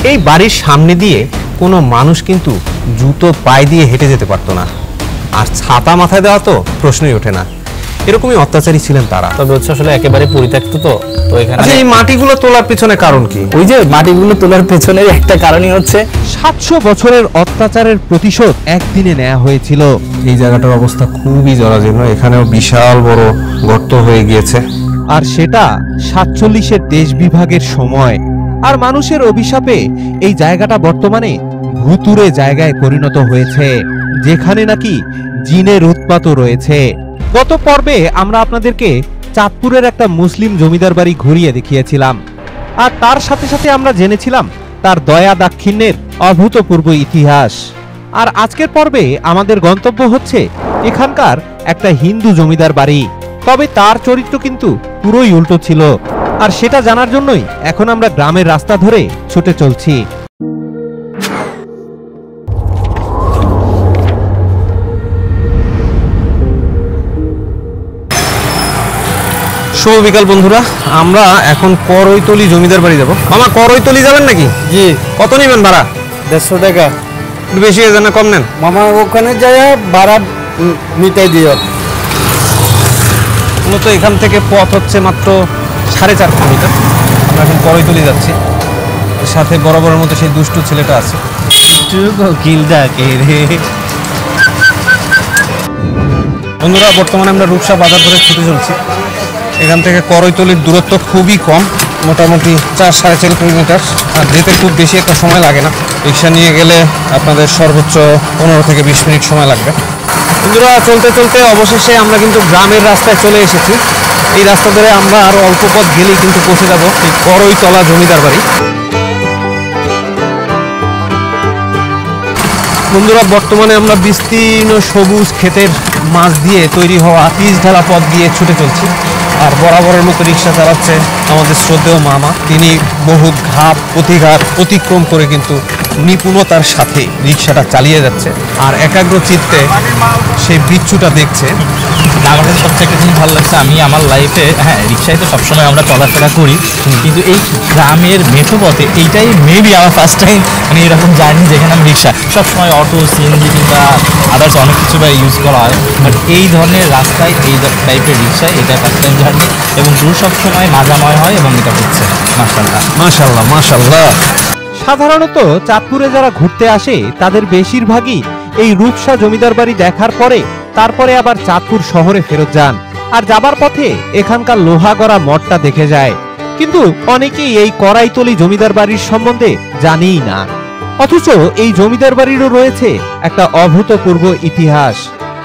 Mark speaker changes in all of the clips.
Speaker 1: এই বাড়ির সামনে দিয়ে কোনো মানুষ কিন্তু জুতো পায়ে দিয়ে হেঁটে যেতে পারতো না, আর ছাতা মাথায় দেওয়া তো প্রশ্নই ওঠে না। এরকমই অত্যাচারী ছিলেন তারা।
Speaker 2: তবে হচ্ছে আসলে একেবারে পরিত্যক্ত, তো এখানে
Speaker 1: এই মাটিগুলো তোলার পেছনে কারণ কি?
Speaker 2: ওই যে মাটিগুলো তোলার পেছনের একটা কারণই হচ্ছে
Speaker 3: 700 বছরের অত্যাচারের প্রতিশোধ একদিনে নেওয়া হয়েছিল।
Speaker 1: এই জায়গাটার অবস্থা খুবই জরাজীর্ণ, এখানেও বিশাল বড় গর্ত হয়ে গিয়েছে।
Speaker 3: আর সেটা 47-এর দেশ বিভাগের সময়। আর মানুষের অভিশাপে এই জায়গাটা বর্তমানে ভুতুড়ে জায়গায় পরিণত হয়েছে, যেখানে নাকি জিনের উৎপাতও রয়েছে। গত পর্বে আমরা আপনাদেরকে চাঁদপুরের একটা মুসলিম জমিদার বাড়ি ঘুরিয়ে দেখিয়েছিলাম, আর তার সাথে সাথে আমরা জেনেছিলাম তার দয়া দাক্ষিণ্যের অভূতপূর্ব ইতিহাস। আর আজকের পর্বে আমাদের গন্তব্য হচ্ছে এখানকার একটা হিন্দু জমিদার বাড়ি। তবে তার চরিত্র কিন্তু পুরোই উল্টো ছিল, আর সেটা জানার জন্যই এখন আমরা গ্রামের রাস্তা ধরে ছুটে চলছি।
Speaker 1: শুভ বিকাল বন্ধুরা, আমরা এখন করইতলি জমিদার বাড়ি যাবো। মামা, করইতলি যাবেন নাকি?
Speaker 4: জি।
Speaker 1: কত নেবেন ভাড়া?
Speaker 4: 150 টাকা।
Speaker 1: একটু বেশি হয়ে যায় না, কম নেন?
Speaker 4: মামা ওখানে যায় ভাড়া মিটাই দিও।
Speaker 1: মূলত এখান থেকে পথ হচ্ছে মাত্র 4.5 কিলোমিটার। আমরা এখন করইতলি যাচ্ছি, সাথে বরাবরের মতো সেই দুষ্টু ছেলেটা আছে। বন্ধুরা, বর্তমানে আমরা রূপসা বাজার ধরে ছুটে চলছি। এখান থেকে করইতলির দূরত্ব খুবই কম, মোটামুটি 4-4.5 কিলোমিটার, আর যেতে খুব বেশি একটা সময় লাগে না। রিক্সা নিয়ে গেলে আপনাদের সর্বোচ্চ 15 থেকে 20 মিনিট সময় লাগবে। বন্ধুরা, চলতে চলতে অবশেষে আমরা কিন্তু গ্রামের রাস্তায় চলে এসেছি। এই রাস্তা ধরে আমরা আরও অল্প পথ গেলেই কিন্তু পৌঁছে যাবো এই করইতলা জমিদার বাড়ি। বন্ধুরা, বর্তমানে আমরা বিস্তীর্ণ সবুজ ক্ষেতের মাছ দিয়ে তৈরি হওয়া পিচ ঢালা পথ দিয়ে ছুটে চলছি, আর বরাবরের মতো রিক্সা চালাচ্ছে আমাদের শ্রদ্ধেয় মামা। তিনি বহু ঘাট প্রতিঘাত অতিক্রম করে কিন্তু নিপুণতার সাথে রিক্সাটা চালিয়ে যাচ্ছে, আর একাগ্র চিত্তে সেই বিচ্ছুটা দেখছে।
Speaker 2: আমাদের সবচেয়ে একটা জিনিস ভালো লাগছে, আমি আমার লাইফে, হ্যাঁ রিক্সায় তো সবসময় আমরা চলাফেরা করি, কিন্তু এই গ্রামের মেঠো পথে এইটাই মেবি আমার ফার্স্ট টাইম মানে এরকম জার্নি, যেখানে আমি রিক্সা সবসময় অটো, সিএনজি কিংবা আদার্স অনেক কিছু ইউজ করা হয়, বাট এই ধরনের রাস্তায় এই টাইপের রিক্সায় এটা ফার্স্ট টাইম জার্নি, এবং দূর সবসময় মাজাময় হয়, এবং এটা হচ্ছে মাশাআল্লাহ
Speaker 1: মাশাআল্লাহ মাশাআল্লাহ।
Speaker 3: সাধারণত চাঁদপুরে যারা ঘুরতে আসে তাদের বেশিরভাগই এই রূপসা জমিদার বাড়ি দেখার পরে তারপরে আবার চাঁদপুর শহরে ফেরত যান, আর যাবার পথে এখানকার লোহাগড়া মঠটা দেখে যায়। কিন্তু অনেকেই এই করাইতলি জমিদার বাড়ির সম্বন্ধে জানেই না, অথচ এই জমিদার বাড়িরও রয়েছে একটা অভূতপূর্ব ইতিহাস,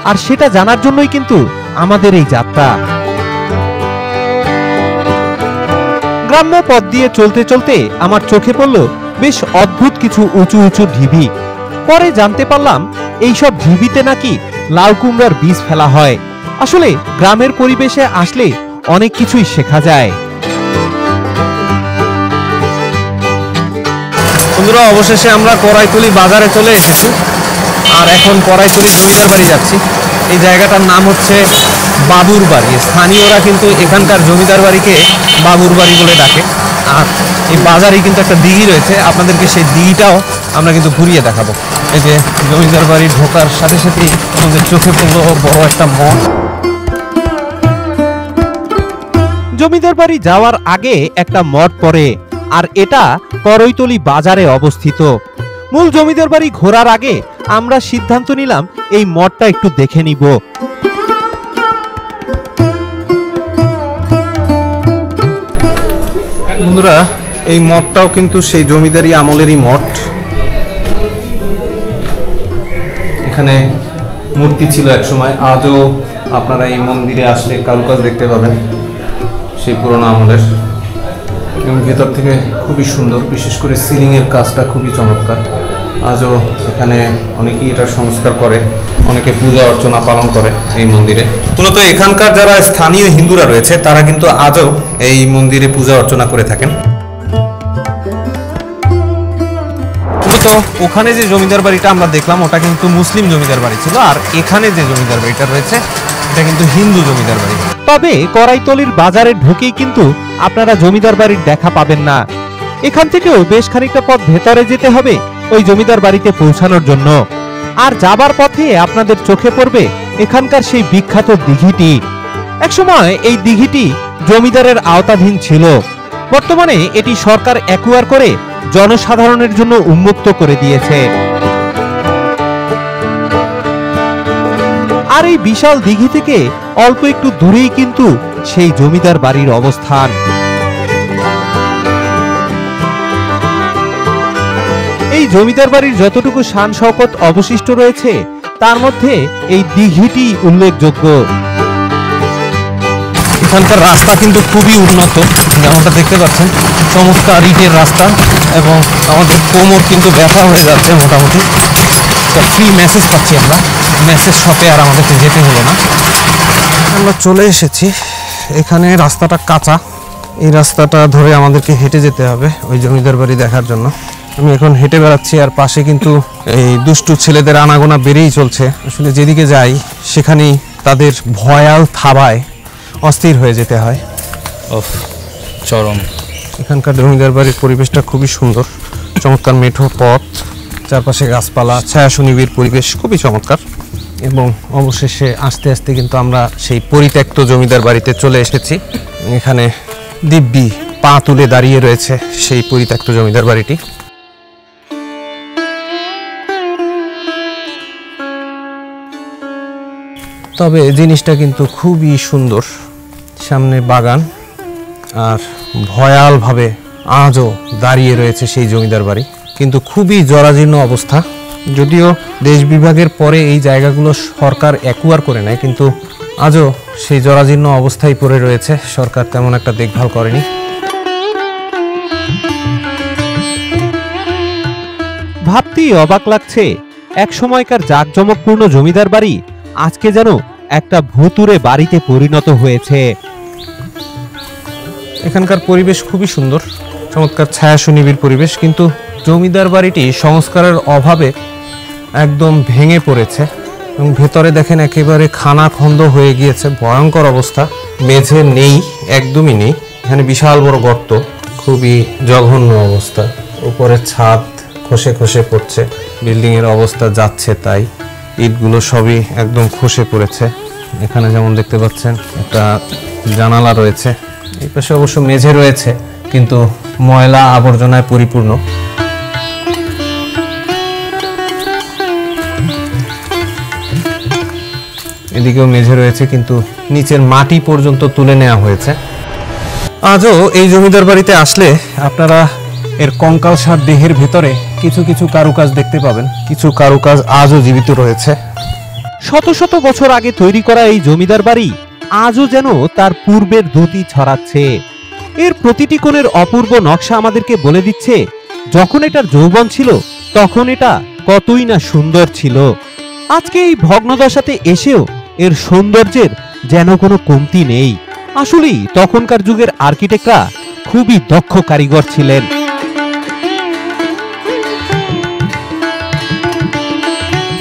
Speaker 3: আর সেটা জানার জন্যই কিন্তু আমাদের এই যাত্রা। গ্রাম্য পথ দিয়ে চলতে চলতে আমার চোখে পড়ল বেশ অদ্ভুত কিছু উঁচু উঁচু ঢিবি। পরে জানতে পারলাম এইসব ঢিবিতে নাকি লাউ কুমড়ার বীজ ফেলা হয়। আসলে গ্রামের পরিবেশে আসলে অনেক কিছুই শেখা যায়।
Speaker 1: বন্ধুরা, অবশেষে আমরা করাইতলি বাজারে চলে এসেছি, আর এখন করাইতলি জমিদার বাড়ি যাচ্ছি। এই জায়গাটার নাম হচ্ছে বাবুর বাড়ি। স্থানীয়রা কিন্তু এখানকার জমিদার বাড়িকে বাবুর বাড়ি বলে ডাকে। আর এই বাজারে কিন্তু একটা দিঘি রয়েছে, আপনাদেরকে সেই দিঘিটাও আমরা কিন্তু ঘুরিয়ে দেখাবো। এই যে জমিদার বাড়ি ঢোকার সাথে সাথেই আমাদের চোখে পড়লো বড় একটা মঠ।
Speaker 3: জমিদার বাড়ি যাওয়ার আগে একটা মঠ পড়ে, আর এটা করইতলি বাজারে অবস্থিত। মূল জমিদার বাড়ি ঘোরার আগে আমরা সিদ্ধান্ত নিলাম এই মঠটা একটু দেখে নিব।
Speaker 1: বন্ধুরা, এই মঠটাও কিন্তু সেই জমিদারি আমলেরই মঠ। এখানে মূর্তি ছিল একসময়, আজও আপনারা এই মন্দিরে আসলে কারুকাজ দেখতে পাবেন সেই পুরোনো আমলের, এবং ভেতর থেকে খুবই সুন্দর, বিশেষ করে সিলিংয়ের কাজটা খুবই চমৎকার। আজও এখানে অনেকেই এটা সংস্কার করে, অনেকে পূজা অর্চনা পালন করে এই মন্দিরে। মূলত এখানকার যারা স্থানীয় হিন্দুরা রয়েছে তারা কিন্তু আজও এই মন্দিরে পূজা অর্চনা করে থাকেন। মূলত ওখানে যে জমিদার বাড়িটা আমরা দেখলাম ওটা কিন্তু মুসলিম জমিদার বাড়ি ছিল, আর এখানে যে জমিদার বাড়িটা রয়েছে এটা কিন্তু হিন্দু জমিদার বাড়ি।
Speaker 3: তবে করাইতলির বাজারে ঢুকেই কিন্তু আপনারা জমিদার বাড়ির দেখা পাবেন না। এখান থেকেও বেশ খানিকটা পথ ভেতরে যেতে হবে ওই জমিদার বাড়িতে পৌঁছানোর জন্য। আর যাবার পথে আপনাদের চোখে পড়বে এখানকার সেই বিখ্যাত দিঘিটি। একসময় এই দিঘিটি জমিদারের আওতাধীন ছিল, বর্তমানে এটি সরকার অ্যাকুয়ার করে জনসাধারণের জন্য উন্মুক্ত করে দিয়েছে। আর এই বিশাল দিঘি থেকে অল্প একটু দূরেই কিন্তু সেই জমিদার বাড়ির অবস্থান। এই জমিদার বাড়ির যতটুকু শান শওকত অবশিষ্ট রয়েছে তার মধ্যে এই দিঘিটি উল্লেখযোগ্য।
Speaker 1: এখানকার রাস্তা কিন্তু খুবই উন্নত, যেমনটা দেখতে পাচ্ছেন, চমৎকার ইটের রাস্তা, এবং আমাদের কোমর কিন্তু ব্যথা হয়ে যাচ্ছে মোটামুটি। ফ্রি মেসেজ পাচ্ছি আমরা, মেসেজ শপে আর আমাদেরকে যেতে হলো না। আমরা চলে এসেছি, এখানে রাস্তাটা কাঁচা, এই রাস্তাটা ধরে আমাদেরকে হেঁটে যেতে হবে ওই জমিদার বাড়ি দেখার জন্য। আমি এখন হেঁটে বেড়াচ্ছি, আর পাশে কিন্তু এই দুষ্টু ছেলেদের আনাগোনা বেড়েই চলছে। আসলে যেদিকে যাই সেখানেই তাদের ভয়াল থাবায় অস্থির হয়ে যেতে হয়।
Speaker 2: চরম।
Speaker 1: এখানকার জমিদার বাড়ির পরিবেশটা খুবই সুন্দর, চমৎকার মেঠো পথ, চারপাশে গাছপালা, ছায়া সুনিবিড় পরিবেশ খুবই চমৎকার। এবং অবশেষে আস্তে আস্তে কিন্তু আমরা সেই পরিত্যক্ত জমিদার বাড়িতে চলে এসেছি। এখানে দিব্যি পা তুলে দাঁড়িয়ে রয়েছে সেই পরিত্যক্ত জমিদার বাড়িটি। তবে জিনিসটা কিন্তু খুবই সুন্দর, সামনে বাগান, আর ভয়ালভাবে আজও দাঁড়িয়ে রয়েছে সেই জমিদার বাড়ি, কিন্তু খুবই জরাজীর্ণ অবস্থা। যদিও দেশ বিভাগের পরে এই জায়গাগুলো সরকার অ্যাকুয়ার করে নেয়, কিন্তু আজও সেই জরাজীর্ণ অবস্থায় পড়ে রয়েছে, সরকার তেমন একটা দেখভাল করেনি।
Speaker 3: ভাবতেই অবাক লাগছে, এক সময়কার জাঁকজমকপূর্ণ জমিদার বাড়ি আজকে যেন একটা ভুতুড়ে বাড়িতে পরিণত হয়েছে।
Speaker 1: এখানকার পরিবেশ খুবই সুন্দর, চমৎকার ছায়া সুনিবিড় পরিবেশ, কিন্তু জমিদার বাড়িটি সংস্কারের অভাবে একদম ভেঙে পড়েছে, এবং ভেতরে দেখেন একেবারে খানাখন্দ হয়ে গিয়েছে, ভয়ঙ্কর অবস্থা। মেঝে নেই, একদমই নেই, এখানে বিশাল বড় গর্ত, খুবই জঘন্য অবস্থা। উপরে ছাদ খসে খসে পড়ছে, বিল্ডিংয়ের অবস্থা যাচ্ছে তাই, ইটগুলো সবই একদম খসে পড়েছে। এখানে যেমন দেখতে পাচ্ছেন একটা জানালা রয়েছে, এই পাশে অবশ্য মেঝে রয়েছে, কিন্তু ময়লা আবর্জনায় পরিপূর্ণ। এদিকেও মেঝে রয়েছে, কিন্তু নিচের মাটি পর্যন্ত তুলে নেওয়া হয়েছে। আজও এই জমিদার বাড়িতে আসলে আপনারা এর কঙ্কালসার দেহের ভেতরে কিছু কিছু কারুকাজ দেখতে পাবেন, কিছু কারুকাজ আজও জীবিত রয়েছে।
Speaker 3: শত শত বছর আগে তৈরি করা এই জমিদার বাড়ি আজও যেন তার পূর্বের দ্যুতি ছড়াচ্ছে। এর প্রতিটি কোণের অপূর্ব নকশা আমাদেরকে বলে দিচ্ছে যখন এটার যৌবন ছিল তখন এটা কতই না সুন্দর ছিল। আজকে এই ভগ্নদশাতে এসেও এর সৌন্দর্যের যেন কোনো কমতি নেই। আসলেই তখনকার যুগের আর্কিটেক্টরা খুবই দক্ষ কারিগর ছিলেন।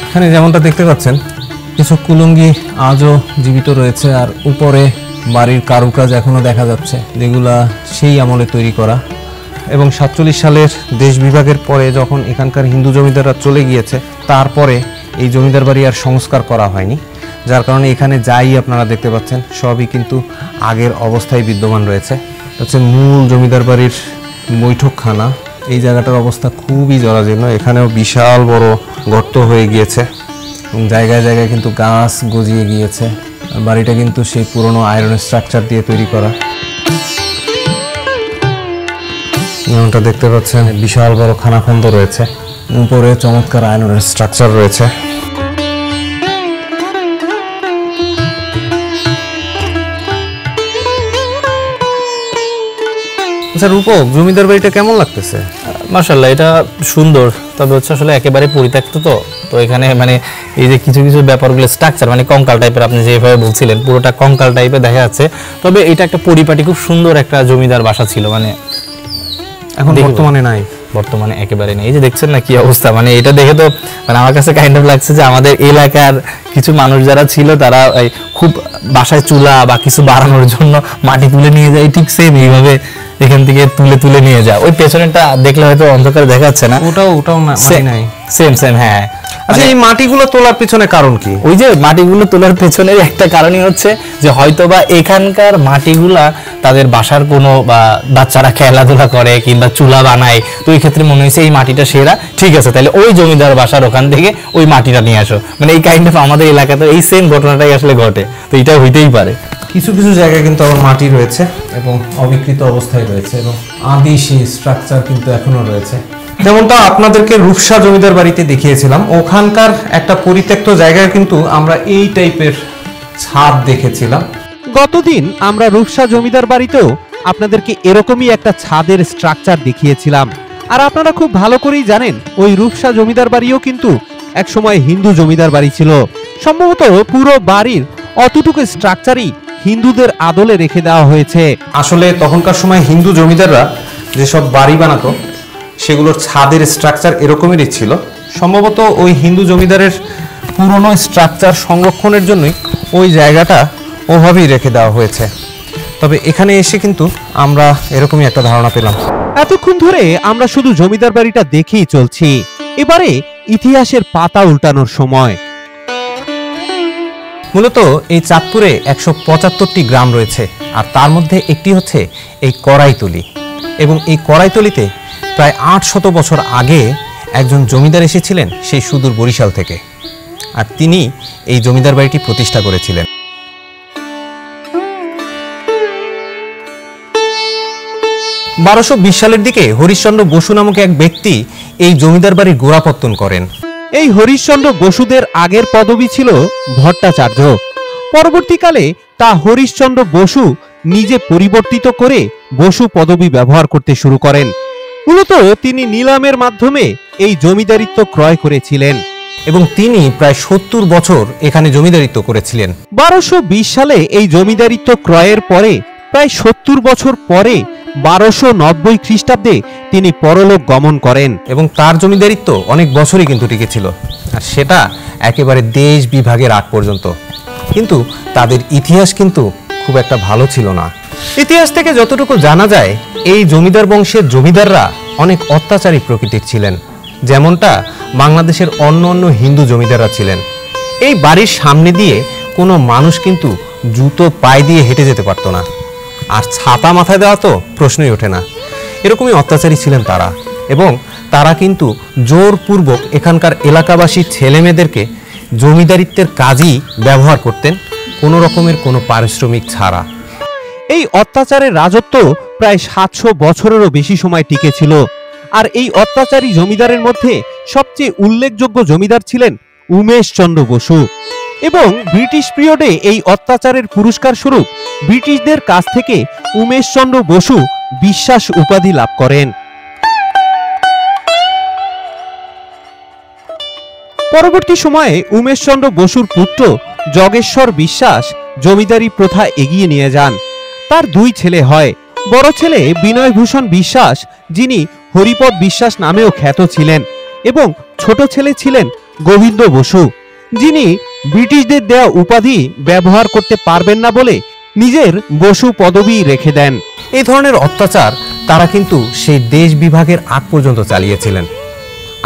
Speaker 1: এখানে যেমনটা দেখতে পাচ্ছেন কিছু কুলুঙ্গি আজও জীবিত রয়েছে, আর উপরে বাড়ির কারুকাজ এখনো দেখা যাচ্ছে, যেগুলা সেই আমলে তৈরি করা। এবং 47 সালের দেশ বিভাগের পরে যখন এখানকার হিন্দু জমিদাররা চলে গিয়েছে, তারপরে এই জমিদার বাড়ি আর সংস্কার করা হয়নি, যার কারণে এখানে যাই আপনারা দেখতে পাচ্ছেন সবই কিন্তু আগের অবস্থায় বিদ্যমান রয়েছে। হচ্ছে মূল জমিদার বাড়ির বৈঠকখানা, এই জায়গাটার অবস্থা খুবই জরাজীর্ণ, এখানেও বিশাল বড় গর্ত হয়ে গিয়েছে, জায়গায় জায়গায় কিন্তু গাছ গজিয়ে গিয়েছে। বাড়িটা কিন্তু সেই পুরনো আয়রন স্ট্রাকচার দিয়ে তৈরি করা। যেমনটা দেখতে পাচ্ছেন বিশাল বড় খানাখন্দ রয়েছে, উপরে চমৎকার আয়রনের স্ট্রাকচার রয়েছে। আচ্ছা রূপক, জমিদার বাড়িটা কেমন লাগতেছে?
Speaker 2: মাশাআল্লাহ, এটা সুন্দর, তবে হচ্ছে আসলে একেবারে পরিত্যক্ত, তো এখানে মানে এই যে কিছু কিছু ব্যাপারগুলো স্ট্রাকচার মানে কঙ্কাল টাইপের, আপনি যেভাবে বলছিলেন পুরোটা কঙ্কাল টাইপের দেখা যাচ্ছে। তবে এটা একটা পরিপাটি খুব সুন্দর একটা জমিদার বাসা ছিল, মানে
Speaker 1: এখন বর্তমানে নাই,
Speaker 2: বর্তমানে একেবারে নেই। এই যে দেখছেন না কি অবস্থা, মানে এটা দেখে তো মানে আমার কাছে কাইন্ড অফ লাগছে যে আমাদের এলাকার কিছু মানুষ যারা ছিল তারা খুব বাসায় চুলা বা কিছু বাড়ানোর জন্য মাটি তুলে নিয়ে যায়, ঠিক সেম এইভাবে এখান থেকে তুলে তুলে নিয়ে যায়। ওই পেছনেরটা দেখলে হয়তো অন্ধকারে দেখা যাচ্ছে না,
Speaker 1: ওটাও মাটি নাই।
Speaker 2: সেম সেম, হ্যাঁ।
Speaker 1: আচ্ছা, এই মাটিগুলো তোলার পিছনে কারণ কি?
Speaker 2: ওই যে মাটিগুলো তোলার পেছনের একটা কারণই হচ্ছে যে হয়তোবা এখানকার মাটিগুলা তাদের বাসার কোনো বা বাচ্চারা খেলাধুলা করে কিংবা চুলা বানায়, তো এই ক্ষেত্রে মনে হয়েছে এই মাটিটা সেরা, ঠিক আছে তাহলে ওই জমিদার বাসার ওখান থেকে ওই মাটিটা নিয়ে আসো। মানে এই কাইন্ড অফ আমাদের এলাকাতে এই সেম ঘটনাটাই আসলে ঘটে, তো এটা হইতেই পারে।
Speaker 1: কিছু কিছু জায়গায় কিন্তু আবার মাটি রয়েছে এবং অবিকৃত অবস্থায় রয়েছে এবং আদি সেই স্ট্রাকচার কিন্তু এখনো রয়েছে। যেমনটা আপনাদেরকে রূপসা জমিদার বাড়িতে দেখিয়েছিলাম, ওখানকার একটা পরিত্যক্ত জায়গায় কিন্তু আমরা এই টাইপের ছাদ দেখেছিলাম।
Speaker 3: গতদিন আমরা রূপসা জমিদার বাড়িতেও আপনাদেরকে এরকমই একটা ছাদের স্ট্রাকচার দেখিয়েছিলাম। আর আপনারা খুব ভালো করেই জানেন ওই রূপসা জমিদার বাড়িও কিন্তু একসময় হিন্দু জমিদার বাড়ি ছিল। সম্ভবত পুরো বাড়ির অতটুকু স্ট্রাকচারই হিন্দুদের আদলে রেখে দেওয়া হয়েছে।
Speaker 1: আসলে তখনকার সময় হিন্দু জমিদাররা যেসব বাড়ি বানাতো সেগুলোর ছাদের স্ট্রাকচার এরকমেরই ছিল। সম্ভবত ওই হিন্দু জমিদারের পুরনো স্ট্রাকচার সংরক্ষণের জন্যই ওই জায়গাটা ওভাবেই রেখে দেওয়া হয়েছে। তবে এখানে এসে কিন্তু আমরা এরকমই একটা ধারণা পেলাম।
Speaker 3: এতক্ষণ ধরে আমরা শুধু জমিদার বাড়িটা দেখেই চলছি, এবারে ইতিহাসের পাতা উল্টানোর সময়।
Speaker 1: মূলত এই চাঁদপুরে 175টি গ্রাম রয়েছে, আর তার মধ্যে একটি হচ্ছে এই কড়াইতলি। এবং এই কড়াইতলিতে প্রায় 800 বছর আগে একজন জমিদার এসেছিলেন সেই সুদূর বরিশাল থেকে, আর তিনি এই জমিদার বাড়িটি প্রতিষ্ঠা করেছিলেন। 1220 সালের দিকে হরিশ্চন্দ্র বসু নামক এক ব্যক্তি এই জমিদার বাড়ির গোড়াপত্তন করেন।
Speaker 3: এই হরিশ্চন্দ্র বসুদের আগের পদবি ছিল ভট্টাচার্য। পরবর্তীকালে তা হরিশ্চন্দ্র বসু নিজে পরিবর্তিত করে বসু পদবি ব্যবহার করতে শুরু করেন। মূলত তিনি নিলামের মাধ্যমে এই জমিদারিত্ব ক্রয় করেছিলেন
Speaker 1: এবং তিনি প্রায় 70 বছর এখানে জমিদারিত্ব করেছিলেন।
Speaker 3: 1220 সালে এই জমিদারিত্ব ক্রয়ের পরে প্রায় 70 বছর পরে 1290 খ্রিস্টাব্দে তিনি পরলোক গমন করেন
Speaker 1: এবং তার জমিদারিত্ব অনেক বছরই কিন্তু টিকেছিল, আর সেটা একেবারে দেশ বিভাগের আগ পর্যন্ত। কিন্তু তাদের ইতিহাস কিন্তু খুব একটা ভালো ছিল না। ইতিহাস থেকে যতটুকু জানা যায়, এই জমিদার বংশের জমিদাররা অনেক অত্যাচারী প্রকৃতির ছিলেন, যেমনটা বাংলাদেশের অন্য অন্য হিন্দু জমিদাররা ছিলেন। এই বাড়ির সামনে দিয়ে কোনো মানুষ কিন্তু জুতো পায়ে দিয়ে হেঁটে যেতে পারতো না, আর ছাতা মাথায় দেওয়া তো প্রশ্নই ওঠে না। এরকমই অত্যাচারী ছিলেন তারা, এবং তারা কিন্তু জোরপূর্বক এখানকার এলাকাবাসী ছেলেমেয়েদেরকে জমিদারিত্বের কাজই ব্যবহার করতেন, কোনো রকমের কোনো পারিশ্রমিক ছাড়া।
Speaker 3: এই অত্যাচারের রাজত্ব প্রায় 700 বছরেরও বেশি সময় টিকেছিল। আর এই অত্যাচারী জমিদারের মধ্যে সবচেয়ে উল্লেখযোগ্য জমিদার ছিলেন উমেশ চন্দ্র বসু। এবং ব্রিটিশ পিরিয়ডে এই অত্যাচারের পুরস্কার স্বরূপ ব্রিটিশদের কাছ থেকে উমেশ চন্দ্র বসু বিশ্বাস উপাধি লাভ করেন। পরবর্তী সময়ে উমেশ চন্দ্র বসুর পুত্র জগেশ্বর বিশ্বাস জমিদারি প্রথা এগিয়ে নিয়ে যান। তার 2 ছেলে হয়। বড় ছেলে বিনয়ভূষণ বিশ্বাস, যিনি হরিপদ বিশ্বাস নামেও খ্যাত ছিলেন, এবং ছোট ছেলে ছিলেন গোবিন্দ বসু, যিনি ব্রিটিশদের দেয়া উপাধি ব্যবহার করতে পারবেন না বলে নিজের বসু পদবি রেখে দেন।
Speaker 1: এই ধরনের অত্যাচার তারা কিন্তু সেই দেশ বিভাগের আগ পর্যন্ত চালিয়েছিলেন।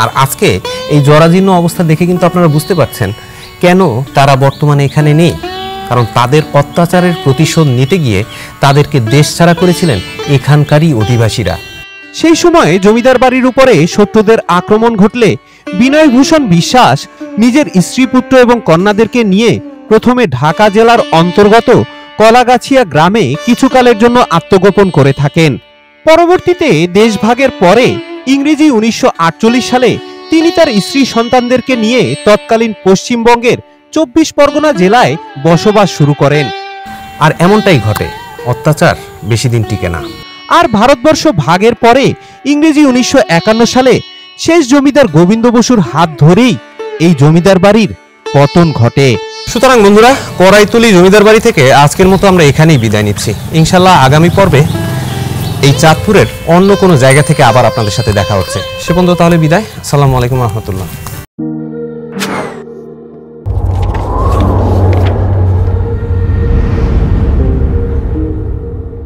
Speaker 1: আর আজকে এই জরাজীর্ণ অবস্থা দেখে কিন্তু আপনারা বুঝতে পারছেন কেন তারা বর্তমানে এখানে নেই। কারণ তাদের অত্যাচারের প্রতিশোধ নিতে গিয়ে তাদেরকে দেশ ছাড়া করেছিলেন এখানকারই অধিবাসীরা।
Speaker 3: সেই সময় জমিদার বাড়ির উপরে শত্রুদের আক্রমণ ঘটলে বিনয়ভূষণ বিশ্বাস নিজের স্ত্রী পুত্র এবং কন্যাদেরকে নিয়ে প্রথমে ঢাকা জেলার অন্তর্গত কলাগাছিয়া গ্রামে কিছুকালের জন্য আত্মগোপন করে থাকেন। পরবর্তীতে দেশভাগের পরে ইংরেজি 1948 সালে তিনি তার স্ত্রী সন্তানদেরকে নিয়ে তৎকালীন পশ্চিমবঙ্গের 24 পরগনা জেলায় বসবাস শুরু করেন।
Speaker 1: আর এমনটাই ঘটে, অত্যাচার বেশি দিন টিকে না।
Speaker 3: আর ভারতবর্ষ ভাগের পরে ইংরেজি 1951 সালে শেষ জমিদার গোবিন্দ বসুর হাত ধরেই এই জমিদার বাড়ির পতন ঘটে।
Speaker 1: সুতরাং বন্ধুরা, কড়াইতলি জমিদার বাড়ি থেকে আজকের মতো আমরা এখানেই বিদায় নিচ্ছি। ইনশাল্লাহ আগামী পর্বে এই চাঁদপুরের অন্য কোনো জায়গা থেকে আবার আপনাদের সাথে দেখা হচ্ছে। সে পর্যন্ত তাহলে বিদায়। আসসালামু আলাইকুম রহমতুল্লাহ।